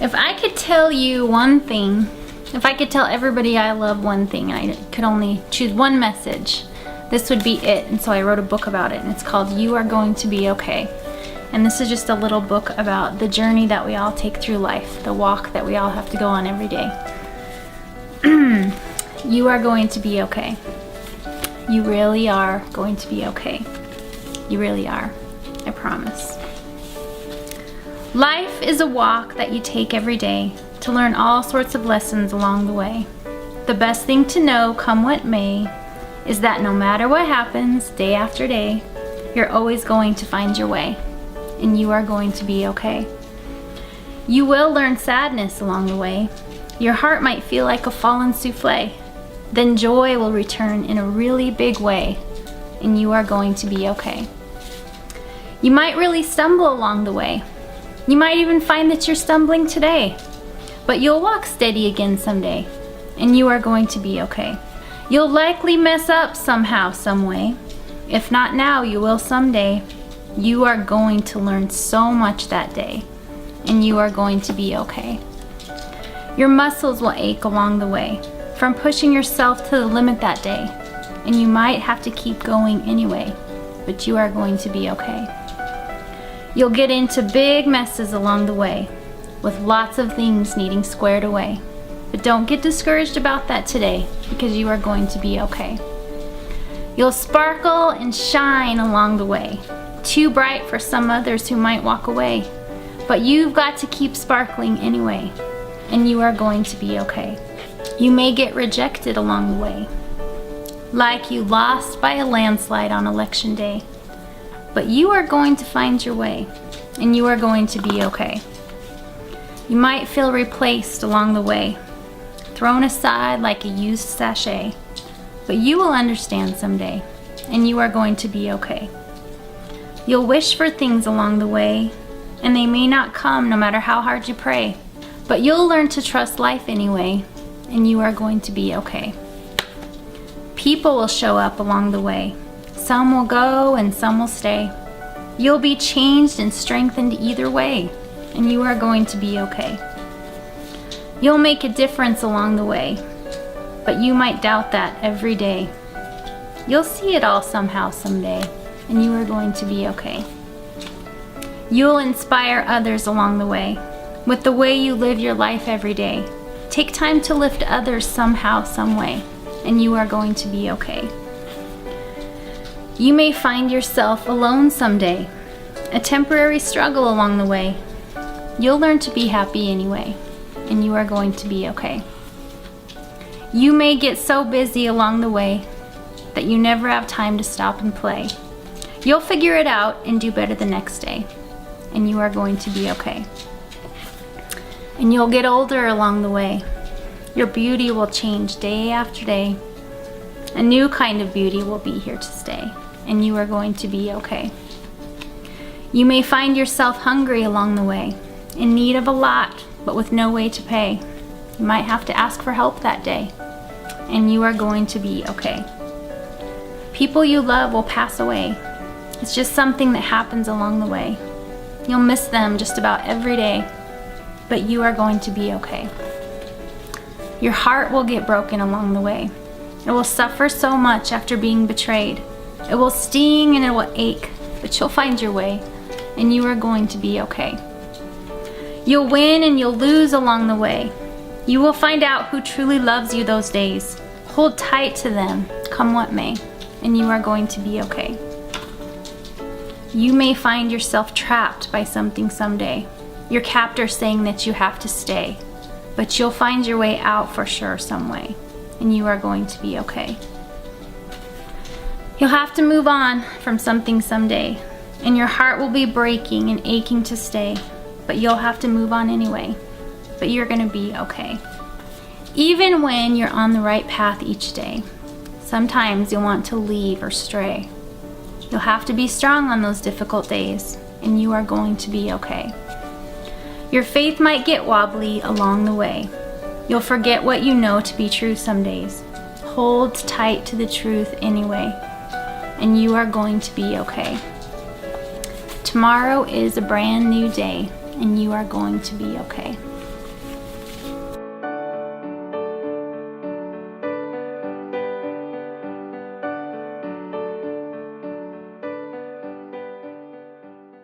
If I could tell you one thing, if I could tell everybody I love one thing and I could only choose one message, this would be it. And so I wrote a book about it, and it's called You Are Going to Be Okay. And this is just a little book about the journey that we all take through life, the walk that we all have to go on every day. You are going to be okay. You really are going to be okay. You really are. I promise. Life is a walk that you take every day to learn all sorts of lessons along the way. The best thing to know, come what may, is that no matter what happens day after day, you're always going to find your way, and you are going to be okay. You will learn sadness along the way. Your heart might feel like a fallen souffle. Then joy will return in a really big way, and you are going to be okay. You might really stumble along the way. You might even find that you're stumbling today, but you'll walk steady again someday, and you are going to be okay. You'll likely mess up somehow, some way. If not now, you will someday. You are going to learn so much that day, and you are going to be okay. Your muscles will ache along the way from pushing yourself to the limit that day, and you might have to keep going anyway, but you are going to be okay. You'll get into big messes along the way with lots of things needing squared away, but don't get discouraged about that today, because you are going to be okay. You'll sparkle and shine along the way, too bright for some others who might walk away, but you've got to keep sparkling anyway, and you are going to be okay. You may get rejected along the way, like you lost by a landslide on election day, but you are going to find your way, and you are going to be okay. You might feel replaced along the way, thrown aside like a used sachet, but you will understand someday, and you are going to be okay. You'll wish for things along the way, and they may not come no matter how hard you pray, but you'll learn to trust life anyway, and you are going to be okay. People will show up along the way. Some will go and some will stay. You'll be changed and strengthened either way, and you are going to be okay. You'll make a difference along the way, but you might doubt that every day. You'll see it all somehow someday, and you are going to be okay. You'll inspire others along the way with the way you live your life every day. Take time to lift others somehow, some way, and you are going to be okay. You may find yourself alone someday, a temporary struggle along the way. You'll learn to be happy anyway, and you are going to be okay. You may get so busy along the way that you never have time to stop and play. You'll figure it out and do better the next day, and you are going to be okay. And you'll get older along the way. Your beauty will change day after day. A new kind of beauty will be here to stay, and you are going to be okay. You may find yourself hungry along the way, in need of a lot, but with no way to pay. You might have to ask for help that day, and you are going to be okay. People you love will pass away. It's just something that happens along the way. You'll miss them just about every day, but you are going to be okay. Your heart will get broken along the way. It will suffer so much after being betrayed. It will sting and it will ache, but you'll find your way, and you are going to be okay. You'll win and you'll lose along the way. You will find out who truly loves you those days. Hold tight to them, come what may, and you are going to be okay. You may find yourself trapped by something someday. Your captor saying that you have to stay, but you'll find your way out for sure some way, and you are going to be okay. You'll have to move on from something someday, and your heart will be breaking and aching to stay, but you'll have to move on anyway, but you're gonna be okay. Even when you're on the right path each day, sometimes you'll want to leave or stray. You'll have to be strong on those difficult days, and you are going to be okay. Your faith might get wobbly along the way. You'll forget what you know to be true some days. Hold tight to the truth anyway, and you are going to be okay. Tomorrow is a brand new day, and you are going to be okay.